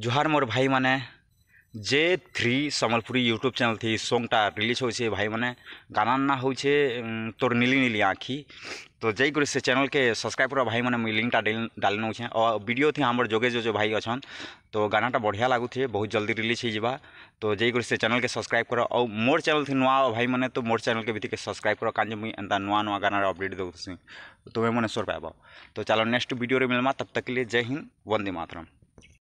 जोहार मोर भाई माने J3 सम्बलपुरी यूट्यूब चैनल थी सॉन्गटा रिलीज होचे भाई माने गाना ना होचे तोर नीली नीली आँखी तो जई कर से चैनल के सब्सक्राइब कर भाई माने मुई लिंक डाल नौछे और वीडियो थी हमर जोगे जो भाई अछन तो गानाटा बढ़िया लागू थे बहुत जल्दी रिलीज हो जावा तो जई कर से चैनल के सब्सक्राइब कर और मोर चैनल थी नुआ भाई माने तो मोर चैनल के भी सब्सक्राइब कर काजे मुई एंता नुआ नुआ गाना अपडेट दउसी तुम्हें मने सोर पाबो तो चलो नेक्स्ट वीडियो रे मिलमा तब तक के लिए जय हिंद वंदे मातरम।